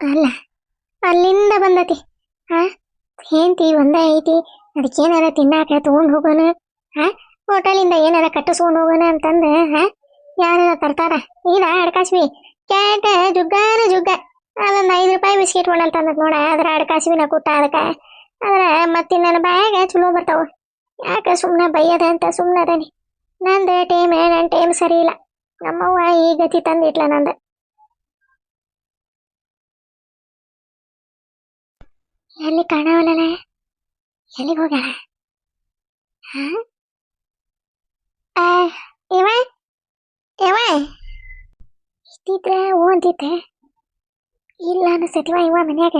ಅಲ್ಲ ಅಲ್ಲಿಂದ ಬಂದತಿ. ಹಾ, ಹೆಂಡತಿ ಒಂದ ಐತಿ, ಅದಕ್ಕೇನಾರ ತಿನ್ನಾಕ ತಗೊಂಡ್ ಹೋಗೋಣ. ಹಾ, ಹೋಟೆಲಿಂದ ಏನಾರ ಕಟ್ಟಿಸ್ಕೊಂಡ್ ಹೋಗೋಣ ಅಂತಂದ ಯಾರ ತರ್ತಾರ. ಇಲ್ಲ ಅಡ್ಕಾಸ್ವಿ ಕ್ಯಾಟ ಜುಗ್ಗಾನ ಜುಗ್ಗ ಅದೊಂದು 5 ರೂಪಾಯಿ ಬಿಸ್ಕಿಟ್ ಹೊಣಲ್ ತಂದದ್ ನೋಡ. ಅದ್ರ ಅಡ್ಕಾಸ್ವಿನ ಕುಟ್ಟ ಅದಕ್ಕೆ ಅದ್ರ ಮತ್ತಿ ನನ್ನ ಬಾಯಾಗ ಚಲೋ ಬರ್ತಾವ. ಯಾಕೆ ಸುಮ್ಮನೆ ಬೈಯದ ಅಂತ ಸುಮ್ಮನೆ ಅದಾನಿ. ನನ್ನ ಟೈಮ್ ಸರಿ ಇಲ್ಲ. ನಮ್ಮವ್ವ ಈ ಗತಿ ತಂದಿಟ್ಲ ನಂದ. ಎಲ್ಲಿ ಕಾಣವಲ್ಲ, ಎಲ್ಲಿಗೆ ಹೋಗ್ಯಾಳ? ಇವ ಇವ ಇಷ್ಟಿದ್ರೆ ಹೂ ಅಂತಿದ್ದೆ, ಇಲ್ಲ ಅನಿಸ್ತೈತಿವ ಇವ ಮನ್ಯಾಗ.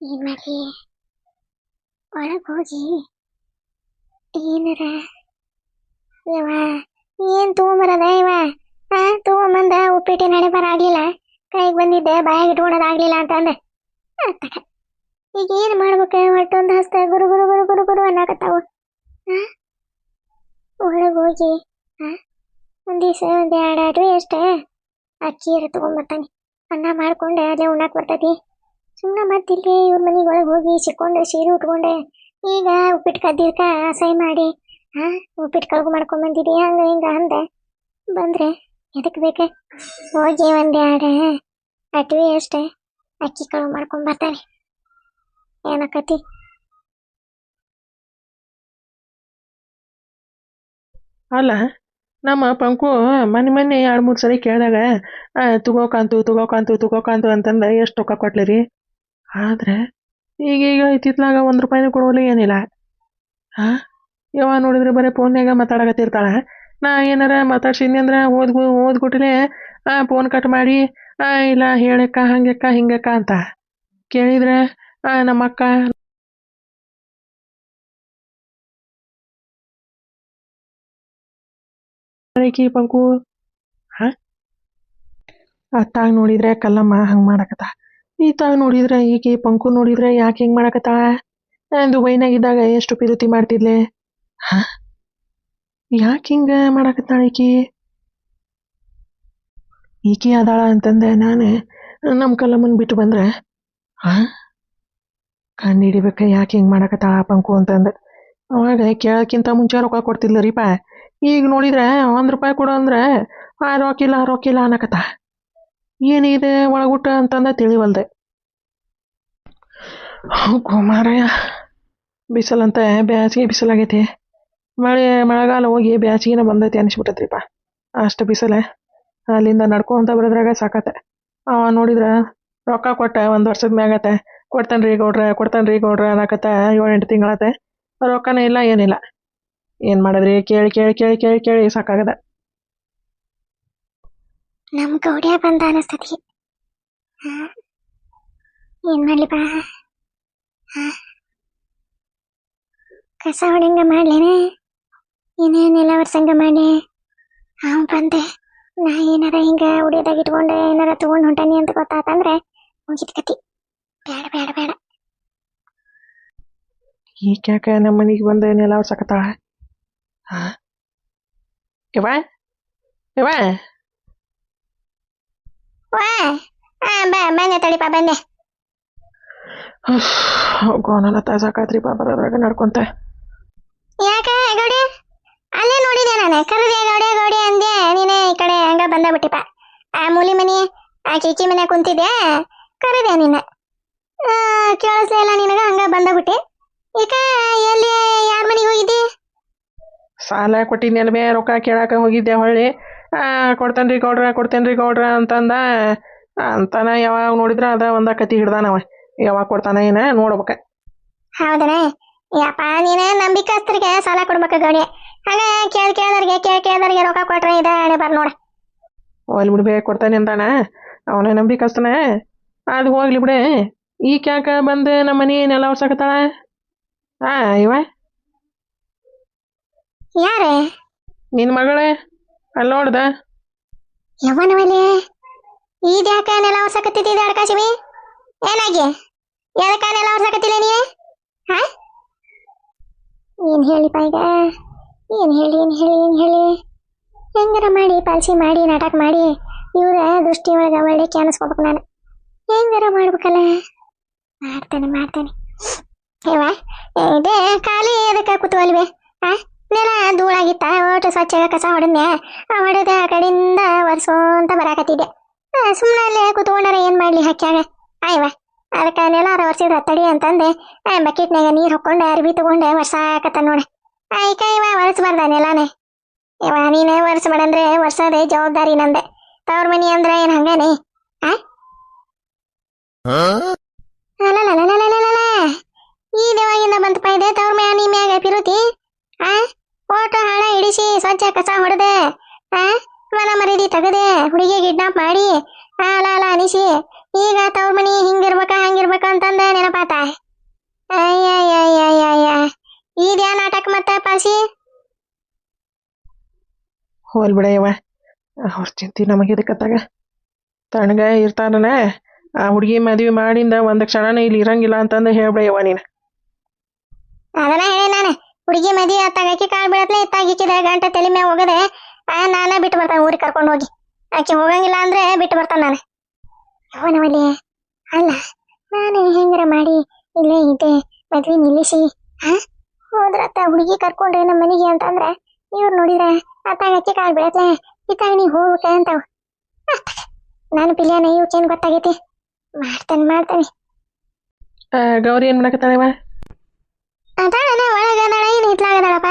ಏನ್ ಮಾಡ್ಲಿ, ಒಳಗೆ ಹೋಗಿ ಏನಾರ ಇವ ಏನ್ ತಗೊಂಬರದ ಇವ ತಗೊಂಬಂದ ಉಪ್ಪಿಟ್ಟು ನಡೆ ಬರಾಗ್ಲಿಲ್ಲ, ಕೈಗೆ ಬಂದಿದ್ದೆ ಬಾಯಾಗ ಇಟ್ಕೊಳೋದಾಗ್ಲಿಲ್ಲ ಅಂತಂದೆ. ಈಗ ಏನ್ ಮಾಡ್ಬೇಕ? ಒಟ್ಟೊಂದು ಹಸ್ತ ಗುರು ಗುರು ಗುರು ಗುರು ಗುರು ಅನ್ನಕತ್ತಾವು. ಒಳಗೆ ಹೋಗಿ ಒಂದ್ ದಿವಸ ಒಂದ್ 2 ಆಟು ಅಷ್ಟೇ ಅಕ್ಕಿ ತಗೊಂಡ್ಬರ್ತಾನೆ. ಅನ್ನ ಮಾಡ್ಕೊಂಡೆ ಅಲ್ಲೇ ಉಣ್ಣಾಕ್ ಬರ್ತೈತಿ. ಸುಮ್ಮನೆ ಮತ್ತಿಲ್ಲಿ ಇವ್ರ ಮನೆಗೆ ಒಳಗೆ ಹೋಗಿ ಸಿಕ್ಕೊಂಡು ಸೀರೆ ಉಟ್ಕೊಂಡೆ ಈಗ ಉಪ್ಪಿಟ್ಟು ಕದ್ದಿರ್ಕ ಸೈ ಮಾಡಿ ಉಪ್ಪಿಟ್ಟು ಕಳ್ಗು ಮಾಡ್ಕೊಂಡ್ ಬಂದಿದ್ದಿ ಹಂಗ ಹಿಂಗ ಅಂದೆ. ಬಂದ್ರೆ ಎದಕ್ ಬೇಕ? ಹೋಗಿ ಒಂದ್ 2 ಅಟ್ವಿ ಅಷ್ಟೇ ಅಕ್ಕಿ ಕಳ್ಗು ಮಾಡ್ಕೊಂಡ್ ಬರ್ತಾನೆ. ಏನಕತಿ? ಅಲ್ಲ, ನಮ್ಮ ಪಂಕು ಮೊನ್ನೆ 2-3 ಸರಿ ಕೇಳಿದಾಗ ತಗೋಕಂತು ಅಂತಂದ ಎಷ್ಟು ರೊಕ್ಕ ಕೊಟ್ಲಿರಿ. ಆದ್ರೆ ಈಗೀಗ ಇತ್ತಿತ್ಲಾಗ 1 ರೂಪಾಯಿನೂ ಕೊಡೋಲ್ಲ, ಏನಿಲ್ಲ. ಯಾವ ನೋಡಿದ್ರೆ ಬರೀ ಫೋನ್ಯಾಗ ಮಾತಾಡಕತ್ತಿರ್ತಾಳ. ನಾ ಏನಾರ ಮಾತಾಡ್ಸಿದ್ನಿ ಅಂದ್ರೆ ಓದ್ಗುಟ್ಲೆ ಫೋನ್ ಕಟ್ ಮಾಡಿ ಇಲ್ಲ ಹೇಳಕ್ಕ ಹಂಗಕ್ಕ ಹಿಂಗಕ್ಕ ಅಂತ ಕೇಳಿದ್ರೆ ನಮ್ಮಕ್ಕ ಪಂಕು ಅತ್ತಾಗ ನೋಡಿದ್ರೆ ಕಲ್ಲಮ್ಮ ಹಂಗೆ ಮಾಡಕತ್ತ, ಈತಾಗ ನೋಡಿದ್ರೆ ಈಕಿ ಪಂಕು ನೋಡಿದ್ರೆ ಯಾಕೆ ಹಿಂಗೆ ಮಾಡಕತ್ತಾಳ? ದುಬೈನಾಗಿದ್ದಾಗ ಎಷ್ಟು ಪಿರುತಿ ಮಾಡ್ತಿದ್ಲೆ. ಯಾಕೆ ಹಿಂಗೆ ಮಾಡಕತ್ತಾಳ ಈಕಿ ಅದಾಳ ಅಂತಂದೆ ನಾನು. ನಮ್ಮ ಕಲ್ಲಮ್ಮನ ಬಿಟ್ಟು ಬಂದ್ರೆ ಕಣ್ಣು ಹಿಡಿಬೇಕ ಯಾಕೆ ಹಿಂಗೆ ಮಾಡಕತ್ತಾಳ ಪಂಕು ಅಂತಂದೆ. ಅವಾಗ ಕೇಳೋಕ್ಕಿಂತ ಮುಂಚೆ ರೊಕ್ಕ ಕೊಡ್ತಿದ್ಲರಿಪ್ಪ. ಈಗ ನೋಡಿದ್ರೆ 1 ರೂಪಾಯಿ ಕೊಡು ಅಂದ್ರೆ ರೊಕ್ಕಿಲ್ಲ ಅನ್ನಕತ್ತ. ಏನಿದೆ ಒಳಗುಟ್ಟ ಅಂತಂದ ತಿಳಿವಲ್ದೆ. ಮಾರಾಯ, ಬಿಸಿಲಂತ ಬ್ಯಾಸಿಗೆ ಬಿಸಿಲಾಗೈತಿ. ಮಳೆಗಾಲ ಹೋಗಿ ಬ್ಯಾಸಿಗೆನ ಬಂದೈತಿ ಅನಿಸ್ಬಿಟ್ಟತ್ರಿಪ್ಪ. ಅಷ್ಟು ಬಿಸಿಲೆ ಅಲ್ಲಿಂದ ನಡ್ಕೊಂತ ಬರೋದ್ರಾಗ ಸಾಕತ್ತೆ. ಅವ ನೋಡಿದ್ರ ರೊಕ್ಕ ಕೊಟ್ಟ 1 ವರ್ಷದ ಮ್ಯಾಗತ್ತೆ. ಕೊಡ್ತಾನ್ರಿ ಗೌಡ್ರ ಅನ್ನಕತ್ತ 7-8 ತಿಂಗಳತ್ತೆ. ರೊಕ್ಕನೇ ಇಲ್ಲ, ಏನಿಲ್ಲ. ಏನ್ ಮಾಡಿದ್ರಿ? ಕೇಳಿ ಕೇಳಿ ಕೇಳಿ ಕೇಳಿ ಕೇಳಿ ಸಾಕಾಗದ. ನಮ್ ಗೌಡ್ಯ ಬಂದ ಅನಿಸ್ತತಿ. ಏನ್ ಮಾಡ್ಲಿ ಬಾ, ಕಸ ಹೊಡೆಂಗ ಮಾಡ್ಲೇನೆ, ಏನೇನೆಲ್ಲ ವರ್ಷಂಗ ಮಾಡಿ ಅವ್ ಬಂದೆ. ನಾ ಏನಾರ ಹಿಂಗ ಉಡಿಯೋದಾಗ ಇಟ್ಕೊಂಡೆ ಏನಾರ ತಗೊಂಡ್ ಹೊಂಟಾನಿ ಅಂತ ಗೊತ್ತಾತಂದ್ರೆ ಮುಗಿದ ಕತಿ. ಬೇಡ ಬೇಡ ಬೇಡ. ಈಕ್ಯಾಕ ನಮ್ಮ ಮನೆಗೆ ಬಂದ ನೆಲ ಒರ್ಸಕತ್ತಾಳ? ಇವ ಬಂದೆ ತಡಿಪ ಬಂದೆ. ಗೋನಲ್ಲ ಸಾಕಾತ್ರಿಪ್ಪ ಬರೋದ್ರಾಗ ನಡ್ಕೊಂತ. ಯಾಕೆ ಗೌಡಿ? ಅಲ್ಲೇ ನೋಡಿದೆ ನಾನು, ಕರೆದೆ ಗೌಡಿ ಅಂದೆ. ನೀನೇ ಈ ಕಡೆ ಹಂಗ ಬಂದ ಬಿಟ್ಟಿಪ್ಪ. ಆ ಮೂಲಿ ಮನಿ ಆ ಚೀಚಿ ಮನೆ ಕುಂತಿದ್ದೆ, ಕರೆದೆ ನಿನ್ನ. ಕೇಳಿಸ್ಲಿಲ್ಲ ನಿನಗ, ಹಂಗ ಬಂದ ಬಿಟ್ಟೆ. ಈಗ ಎಲ್ಲಿ ಯಾರ ಮನೆಗೆ ಹೋಗಿದ್ದಿ? ಸಾಲ ಕೊಟ್ಟಿದ್ನೆಲ್ಲ ಬೇ, ರೊಕ್ಕ ಕೇಳಾಕ ಹೋಗಿದ್ದೆ. ಹೊಳ್ಳಿ ಕೊಡ್ತೇನ್ರಿ ಗೌಡ್ರ ಅಂತಂದ ಅಂತಾನ. ಯಾವಾಗ ನೋಡಿದ್ರ ಅದ ಒಂದ ಕತಿ ಹಿಡ್ದಾನವ. ಯಾವಾಗ ಕೊಡ್ತಾನ ಏನ ನೋಡ್ಬೇಕ. ಹೌದನ? ಯಪ್ಪ, ನೀನ ನಂಬಿಕಸ್ತರಿಗೆ ಸಾಲ ಕೊಡ್ಬೇಕ ಗೌಡಿ. ಹಂಗ ಕೇಳ್ದವ್ರಿಗೆ ರೊಕ್ಕ ಕೊಟ್ರೆ ಇದ ಹಣೆ ಬರ್ ನೋಡ. ಹೋಗ್ಲಿ ಬಿಡ್ಬೇ, ಕೊಡ್ತಾನೆ ಅಂತಾನ. ಅವನೇ ನಂಬಿಕಸ್ತನ. ಅದು ಹೋಗ್ಲಿ ಬಿಡೆ. ಈ ಕ್ಯಾಕ ಬಂದು ನಮ್ಮ ಮನೆ ನೆಲ ಒರ್ಸಕತ್ತಾಳ? ಇವ ಯಾರೇ? ನಿನ್ ಮಗಳೇ. ಅಲ್ಲಿ ನೋಡ್ದ ಯವನವಲ್ಲಿ ಇದ್ಯಾಕ ನೆಲ ಒರ್ಸಕತ್ತಿದ್ದ ಅಡ್ಕಾಶಿವಿ? ಏನಾಗಿ ಎದಕ್ಕ ನೆಲ ಒರ್ಸಕತ್ತಿಲ್ಲ ನೀ? ಏನ್ ಹೇಳಿಪ್ಪ ಈಗ? ಏನ್ ಹೇಳಿ ಹೆಂಗಾರ ಮಾಡಿ ಪಾಲ್ಸಿ ಮಾಡಿ ನಾಟಕ ಮಾಡಿ ಇವ್ರ ದೃಷ್ಟಿ ಒಳಗೆ ಒಳ್ಳೆ ಅನಿಸ್ಕೋಬೇಕು ನಾನು. ಹೆಂಗಾರ ಮಾಡ್ಬೇಕಲ್ಲ. ಮಾಡ್ತೇನೆ ಇವ ಇದೇ ಖಾಲಿ ಅದಕ್ಕೆ ಕೂತ್ವಲ್ವೇ ನೆಲ ಧೂಳಾಗಿತ್ತ ಒಟ್ಟು ಸ್ವಚ್ಛ ಕಸ ಹೊಡೆದ್ನೆ ಹೊಡೆದ ಆ ಕಡೆಯಿಂದ ಒರೆಸೋಂತ ಬರಾಕತ್ತಿದ್ದೆ. ಸುಮ್ಮನೆ ಅಲ್ಲೇ ಕೂತ್ಕೊಂಡಾರ ಏನ್ ಮಾಡ್ಲಿ ಹಾಕ್ಯಾಗ ಆಯ್ವ ಅದಕ್ಕೆ ನೆಲಾರ ಒರೆಸಿದ್ರ ತಡಿ ಅಂತಂದೆ ಬಕೆಟ್ನಾಗ ನೀರು ಹಾಕೊಂಡೆ ಅರ್ಬಿ ತಗೊಂಡೆ ವರ್ಷಾಕತ್ತ ನೋಡಿ. ಆಯ್ಕ ಇವ ಒರೆಸ್ಬಾರ್ದ ನೆಲಾನೆ. ಇವ ನೀನೇ ಒರೆಸ್ಬೇಡಂದ್ರೆ ವರ್ಷದೇ ಜವಾಬ್ದಾರಿ ನಂದೆ. ತವ್ರ ಮನಿ ಅಂದ್ರೆ ಏನ್ ಹಂಗಾನೆ ಅಲ್ಲಲ್ಲ ಈ ದೇವಾಗಿಂದ ಬಂತಪ್ಪ ಇದೆ ತವ್ರ ಮನಿ ಮ್ಯಾಗ ಪಿರುತಿ ಓಟು ಹಾಳ ಹಿಡಿಸಿ ಸ್ವಚ್ಛ ಕಸ ಹೊಡೆದೆ ಮನ ಮರಿದಿ ತೆಗದೆ ಹುಡುಗಿ ಕಿಡ್ನಾಪ್ ಮಾಡಿ ಅಲ್ಲ ಅನಿಸಿ ಈಗ ತವ್ರ ಮನಿ ಹಂಗಿರ್ಬೇಕ ಅಂತಂದ ನೆನಪಾತ. ಅಯ್ಯ ಇದ್ಯಾ ನಾಟಕ ಮತ್ತೆ ಪಾಸಿ ಹೋಲ್ ಬಿಡಯವ ಅವ್ರ ಚಿಂತೆ ನಮಗೆ ಇದಕ್ಕತ್ತಾಗ ತಣ್ಣಗ ಇರ್ತಾರನ. ಆ ಹುಡುಗಿ ಮದ್ವೆ ಮಾಡಿಂದ ಒಂದು ಕ್ಷಣನೇ ಇಲ್ಲಿ ಇರಂಗಿಲ್ಲ ಅಂತಂದು ಹೇಳ್ಬಿಡಯವ ನೀನು. ಅದನ್ನ ಹೇಳಿ ನಾನು ಹುಡುಗಿ ಮದಿ ಅತ್ತಾಗಿ ಕಾಳು ಬೀಳತ್ಲೆ ಇತ್ತಾಗಿಕ್ಕಿದ ಗಂಟೆ ತಲೆ ಮ್ಯಾಗ ಹೋಗದೆ ನಾನೇ ಬಿಟ್ಟು ಬರ್ತಾನೆ ಊರಿಗೆ ಕರ್ಕೊಂಡು ಹೋಗಿ. ಆಕೆ ಹೋಗಂಗಿಲ್ಲ ಅಂದ್ರೆ ಬಿಟ್ಟು ಬರ್ತಾನೆ ನಾನು. ಅವನವಲ್ಲಿ ಅಲ್ಲ ನಾನು ಹೆಂಗಾರ ಮಾಡಿ ಇಲ್ಲೇ ಇದ್ದೆ ಮದ್ವೆ ನಿಲ್ಲಿಸಿ ಹೋದ್ರತ್ತ ಹುಡುಗಿ ಕರ್ಕೊಂಡ್ರೆ ನಮ್ಮ ಮನೆಗೆ ಅಂತಂದ್ರೆ ಇವ್ರು ನೋಡಿದ್ರೆ ಅತ್ತಾಗಿ ಕಾಳು ಬೀಳತ್ಲೆ ಇತ್ತಾಗ ನೀ ಹೋಗ್ಬೇಕೆ ಅಂತಾವ. ನಾನು ಪಿಲಿಯಾನ ಇವಕ್ಕೇನು ಗೊತ್ತಾಗೈತಿ. ಮಾಡ್ತಾನೆ ಗೌರಿ ಏನ್ ಮಾಡಕತ್ತಾಳವ? ಅದಾಳನ ಒಳಗದಾಳ ಏನು ಹಿತ್ಲಾಗದಾಳಪ್ಪ.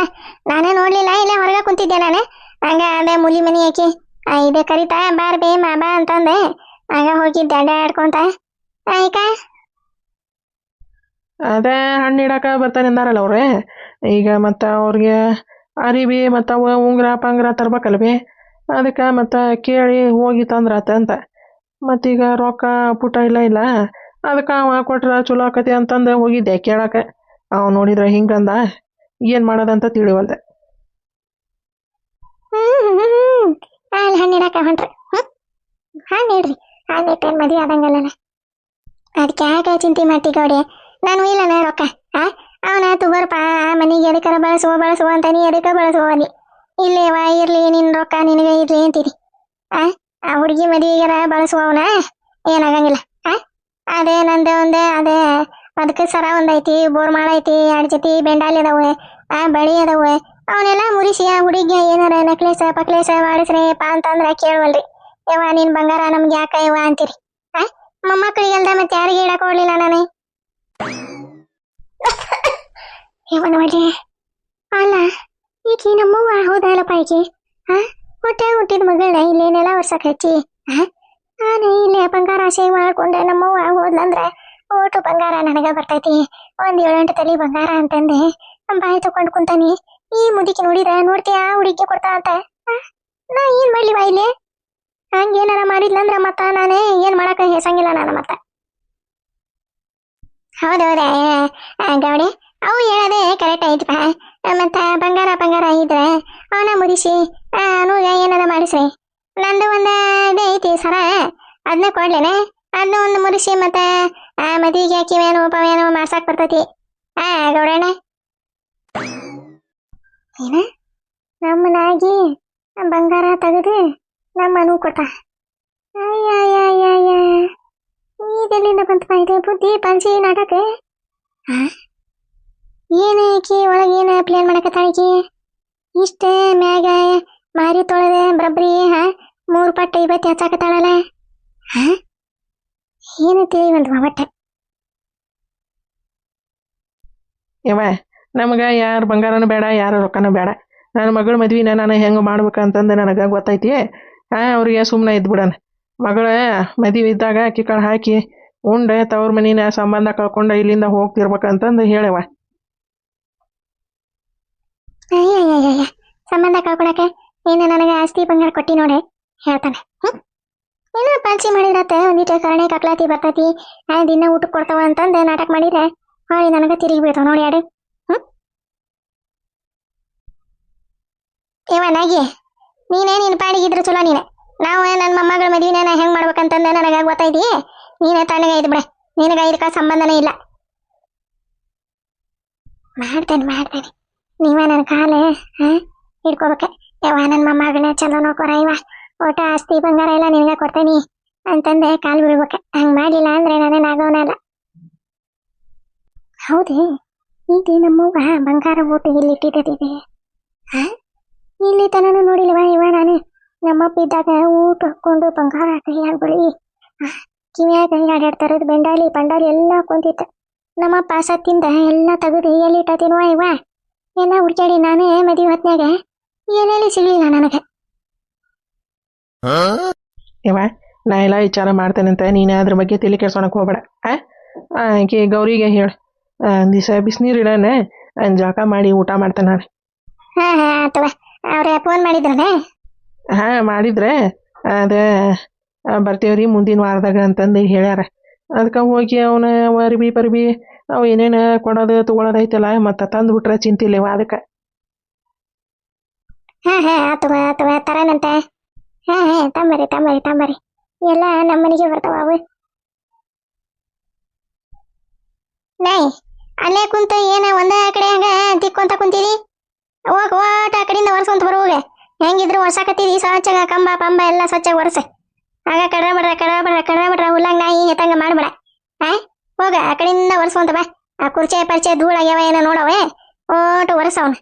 ನಾನೇ ನೋಡ್ಲಿಲ್ಲ ಇಲ್ಲೇ ಹೊರಗೆ ಕುಂತಿದ್ದೆ ನಾನು. ಹಂಗ ಅದೇ ಮುಲಿ ಮನಿ ಹಾಕಿ ಇದೆ ಕರಿತಾ ಬಾರ್ ಬೇ ಬಾ ಅಂತಂದೆ. ಹಂಗ ಹೋಗಿದ್ದೆ ಅಡ್ಡಾಡ್ಕೊಂತ. ಆಯ್ಕ ಅದೇ ಹಣ್ಣು ಇಡಾಕ ಬರ್ತಾನೆ ಅಂದಾರಲ್ಲ ಅವ್ರೆ. ಈಗ ಮತ್ತು ಅವ್ರಿಗೆ ಅರಿವಿ ಮತ್ತು ಅವ ಉಂಗ್ರ ಪಂಗ್ರ ತರ್ಬೇಕಲ್ವಿ. ಅದಕ್ಕೆ ಮತ್ತು ಕೇಳಿ ಹೋಗಿ ತಂದ್ರಾತ ಅಂತ. ಮತ್ತೀಗ ರೊಕ್ಕ ಪುಟ ಇಲ್ಲ ಅದಕ್ಕೆ ಅವ ಕೊಟ್ರ ಚಲೋ ಆಕತಿ ಅಂತಂದು ಹೋಗಿದ್ದೆ ಕೇಳಕ್ಕೆ. ಅವ ನೋಡಿದ್ರೆ ಹಿಂಗಂದ ಏನು ಮಾಡೋದಂತ ತಿಳಿವಲ್ದೆ. ಅಲ್ಲಿ ಹಣ್ಣಿಡಾಕ ಹೊಂಟ್ರಿ ಹಣ್ಣು ಇಡ್ರಿ ಹಣ್ಣು ಇಟ್ಟೇನು ಮದುವೆ ಆದಂಗಲ್ಲ. ಅದಕ್ಕೆ ಯಾಕೆ ಚಿಂತೆ ಮಾಡ್ತಿ ಗೌಡಿ. ನಾನು ಇಲ್ಲನ ರೊಕ್ಕ ಅವನ ತುಗೋರ್ಪ ಮನೆಗೆ ಎದಕ್ಕಾರ ಬಳಸುವ ಅಂತ ನೀ ಎದಕ್ಕೆ ಬಳಸುವನಿ ಇಲ್ಲೇವ ಇರ್ಲಿ ನಿನ್ನ ರೊಕ್ಕ ನಿನಗೆ ಇರ್ಲಿ ಅಂತೀರಿ. ಆ ಹುಡುಗಿ ಮದುವೆಗಾರ ಬಳಸುವವನ ಏನಾಗಂಗಿಲ್ಲ. ಅದೇ ನಂದೆ ಒಂದೇ ಅದೇ ಅದಕ್ಕೆ ಸರ ಒಂದೈತಿ ಬೋರ್ಮಾಳ ಐತಿ 2 ಜೊತೆ ಬೆಂಡಾಲಿ ಅದಾವೆ ಬಳಿ ಅದಾವೆ ಅವನ್ನೆಲ್ಲ ಮುರಿಸಿ ಆ ಹುಡುಗಿ ಏನಾರ ನೆಕ್ಲೇಸ್ ಪಕ್ಲೇಸ್ ಮಾಡಿಸ್ರಿಪ್ಪ ಅಂತಂದ್ರೆ ಕೇಳುವಲ್ರಿ. ಯವ್ವ ನಿನ್ ಬಂಗಾರ ನಮ್ಗೆ ಯಾಕ ಯವ್ವ ಅಂತೀರಿ. ಮೊಮ್ಮಕ್ಕಳಿಗಲ್ದ ಮತ್ತೆ ಯಾರಿಗೆ ಇಡಕ್ ಹೋಗ್ಲಿಲ್ಲ ನಾನು. ಇವನ ವಜೆ ಅಲ್ಲ ಈಕಿ ನಮ್ಮವ್ವ ಹೌದಲ್ಲಪ್ಪ ಈಕಿ ಹೊಟ್ಟೆ ಹುಟ್ಟಿದ ಮಗಳನ್ನ ಇಲ್ಲೇನೆಲ್ಲ ವರ್ಷಕ್ಕೆ ಹಚ್ಚಿ ನಾನು ಇಲ್ಲೇ ಬಂಗಾರ ಸೇವ್ ಮಾಡ್ಕೊಂಡೆ ನಮ್ಮವ್ವ ಹೋದ್ಲಂದ್ರೆ ಓಟು ಬಂಗಾರ ನನಗ ಬರ್ತೈತಿ. 1-7 ತಲೆ ಬಂಗಾರ ಅಂತಂದೆ ಬಾಯಿ ತಕೊಂಡ್ ಕುಂತಾನಿ. ಈ ಮುದುಕಿ ನೋಡಿದ್ರೆ ನೋಡ್ತೀಯ ಹುಡುಗಿ ಕೊಡ್ತಾ ಅಂತ ನಾ ಏನ್ ಮಾಡ್ಲಿವಾ ಇಲ್ಲಿ ಹಂಗೇನಾರ ಮಾಡಿದ್ಲಂದ್ರ ಮತ್ತ ನಾನೇ ಏನ್ ಮಾಡಕ ಹೆಸಂಗಿಲ್ಲ ನಾನು ಮತ್ತ. ಹೌದೌದೇ ಗೌಡಿ ಅವು ಹೇಳದೆ ಕರೆಕ್ಟ್ ಐತಿಪ್ಪ. ಮತ್ತ ಬಂಗಾರ ಇದ್ರೆ ಅವನ ಮುರಿಸಿ ಅನುಗ ಏನಾರ ಮಾಡಿಸ್ರಿ. ನಂದು ಒಂದ ಇದೇ ಐತಿ ಸರ ಅದನ್ನ ಕೊಡ್ಲೇನೆ. ಅದನ್ನ ಒಂದು ಮುರಿಸಿ ಮತ್ತೆ ಮದುವೆಗೆ ಹಾಕಿವೇನು ಪವೇನು ಮಾಡ್ಸಾಕ್ ಬರ್ತೈತಿ. ಗೌಡಣ್ಣ ಏನ ನಮ್ಮನಾಗಿ ಬಂಗಾರ ತೆಗೆದು ನಮ್ಮ ಅನು ಕೊಟ್ಟ. ಅಯ್ಯ ಇದೆಲ್ಲಿಂದ ಬಂತಪ್ಪ ಇದೆ ಬುದ್ಧಿ ಪಂಚಿ ನಾಟಕ. ಏನಕಿ ಒಳಗೇನ ಪ್ಲೇನ್ ಮಾಡಕತ್ತಾಳಕಿ ಇಷ್ಟ ಮ್ಯಾಗ ಮಾರಿ ತೊಳೆದೆ ಬರಬ್ರಿ 3 ಪಟ್ಟು 50 ಹಚ್ಚಾಕತ್ತಾಳಲ್ಲ. ಏನು ತಿಳಿವಲ್ವ ಒಟ್ಟ. ಯವ್ವ ನಮ್ಗೆ ಯಾರು ಬಂಗಾರನೂ ಬೇಡ ಯಾರು ರೊಕ್ಕನೂ ಬೇಡ. ನನ್ನ ಮಗಳ ಮದ್ವಿನ ನಾನು ಹೆಂಗೆ ಮಾಡ್ಬೇಕಂತಂದು ನನಗೆ ಗೊತ್ತೈತಿ. ಅವ್ರಿಗೆ ಸುಮ್ಮನೆ ಇದ್ಬಿಡಣ. ಮಗಳ ಮದುವೆ ಇದ್ದಾಗ ಅಕ್ಕಿ ಕಾಳು ಹಾಕಿ ಉಂಡೆ ತವ್ರ ಮನಿನ ಸಂಬಂಧ ಕಳ್ಕೊಂಡು ಇಲ್ಲಿಂದ ಹೋಗ್ತಿರ್ಬೇಕಂತಂದು ಹೇಳವ. ಅಯ್ಯ ಸಂಬಂಧ ಕಳ್ಕೊಳಕ್ಕೆ ನೀನು ನನಗೆ ಆಸ್ತಿ ಬಂಗಾರ ಕೊಟ್ಟಿ ನೋಡಿ ಹೇಳ್ತಾನೆ. ಏನೋ ಪಂಚಿ ಮಾಡಿರತ್ತೆ ಒಂದಿಟ್ಟು ಕರಣೆ ಕಕ್ಲಾತಿ ಬರ್ತೈತಿ ದಿನ ಊಟಕ್ಕೆ ಕೊಡ್ತಾವ ಅಂತಂದು ನಾಟಕ ಮಾಡಿದ್ರೆ ಹೊಳಿ ನನಗೆ ತಿರುಗಿ ಬೀಳ್ತಾವ ನೋಡಿ ಯಾಡು. ನಾಗಿ ನೀನು ಪಾಡಿಗಿದ್ರು ಚಲೋ ನೀನೆ. ನಾವು ನನ್ನ ಮೊಮ್ಮಗಳ ಮದುವೆನ ಹೆಂಗೆ ಮಾಡ್ಬೇಕಂತಂದು ನನಗೆ ಗೊತ್ತೈತಿ. ನೀನೇ ತಣ್ಣಗೆ ಇದ್ ಬಿಡ ನಿನಗೆ ಇದಕ್ಕೆ ಸಂಬಂಧನೇ ಇಲ್ಲ. ಮಾಡ್ತೇನೆ ನೀವ ನನ್ನ ಕಾಲ ಹಿಡ್ಕೋಬೇಕೆ. ಯವ್ವ ನನ್ನ ಮೊಮ್ಮಗಳನ್ನ ಚಲೋ ನೋಡ್ಕೊರ ಇವ ಒಟ್ಟ ಆಸ್ತಿ ಬಂಗಾರ ಎಲ್ಲ ನಿನಗ ಕೊಡ್ತೇನಿ ಅಂತಂದೆ ಕಾಲ್ ಬಿಡ್ಬೇಕ. ಹಂಗ್ ಮಾಡ್ಲಿಲ್ಲ ಅಂದ್ರೆ ನಾನೇನಾಗವನಲ್ಲ. ಹೌದೇ ಇದು ನಮ್ಮವ್ವ ಬಂಗಾರ ಊಟ ಇಲ್ಲಿ ಇಟ್ಟಿದ್ದೀವಿ. ಇಲ್ಲಿ ತನೂ ನೋಡಿಲ್ವ ಇವ ನಾನು ನಮ್ಮಪ್ಪ ಇದ್ದಾಗ ಊಟ ಹಾಕೊಂಡು ಬಂಗಾರ ಕೈಯಾಗ ಬಳಿ ಕಿವಿಯಾಗ ಎರಡೆರಡು ಥರದ ಬೆಂಡಾಲಿ ಪಂಡಾಲಿ ಎಲ್ಲ ಹಾಕೊಂತಿತ್ತು. ನಮ್ಮಪ್ಪ ಸತ್ತಿಂದ ಎಲ್ಲ ತೆಗೆದು ಎಲ್ಲಿ ಇಟ್ಟತೀನೋ ಇವ ಎಲ್ಲ ಹುಡ್ಕ್ಯಾಡಿ ನಾನೇ ಮದುವೆ ಹೊತ್ನ್ಯಾಗ ಎಲ್ಲೆಲ್ಲಿ ಸಿಗಲಿಲ್ಲ ನನಗೆ. ಯವ್ವ ನಾ ಎಲ್ಲ ವಿಚಾರ ಮಾಡ್ತೇನಂತ ನೀನು ಅದ್ರ ಬಗ್ಗೆ ತಲೆ ಕೆಡ್ಸೋಣಕ್ಕೆ ಹೋಗ್ಬೇಡ. ಆಕೆ ಗೌರಿಗೆ ಹೇಳು ದಿವಸ ಬಿಸಿನೀರು ಇಡೋಣ ಜಳಕ ಮಾಡಿ ಊಟ ಮಾಡ್ತೇನೆ ನಾನು. ಹಾಂ ಅಥವಾ ಅವ್ರೆ ಫೋನ್ ಮಾಡಿದ್ರನೆ? ಮಾಡಿದ್ರೆ ಅದೇ ಬರ್ತೀವ್ರಿ ಮುಂದಿನ ವಾರದಾಗ ಅಂತಂದು ಹೇಳ್ಯಾರ. ಅದಕ್ಕೆ ಹೋಗಿ ಅವನ ಅರ್ಬಿ ಅವು ಏನೇನು ಕೊಡೋದು ತೊಗೊಳೋದು ಐತಲ್ಲ ಮತ್ತು ತಂದು ಬಿಟ್ರೆ ಚಿಂತಿಲ್ಲವ ಅದಕ್ಕೆ. ಅಥವಾ ತರನಂತೆ. ತಂಬರಿ ಎಲ್ಲ ನಮ್ಮನೆಗೆ ಬರ್ತಾವ ಅವು. ನೈ ಅಲ್ಲೇ ಕುಂತ ಏನ ಒಂದ ಕಡೆ ಹಂಗ ತಿಕ್ಕೊಂತ ಕುಂತೀರಿ? ಹೋಗ ಓಟ ಆ ಕಡೆಯಿಂದ ಒರ್ಸ್ಕೊಂತ ಬರುವಾಗ ಹೆಂಗಿದ್ರು ಒರ್ಸಾಕತ್ತೀರಿ ಸ್ವಚ್ಛಗ ಕಂಬ ಪಂಬ ಎಲ್ಲ ಸ್ವಚ್ಛಾಗಿ ಒರ್ಸ. ಆಗ ಕಡ ಹುಲ್ಲಂಗ ನಾಯಿ ಹೆತ್ತಂಗ ಮಾಡ್ಬೇಡ. ಹೋಗ ಆ ಕಡೆಯಿಂದ ಒರ್ಸ್ಕೊಂತ ಬಾ. ಆ ಕುರ್ಚೆ ಪರಿಚಯ ಧೂಳಾಗ್ಯಾವ ಏನೋ ನೋಡವೆ ಓಟ ಒರ್ಸವನ.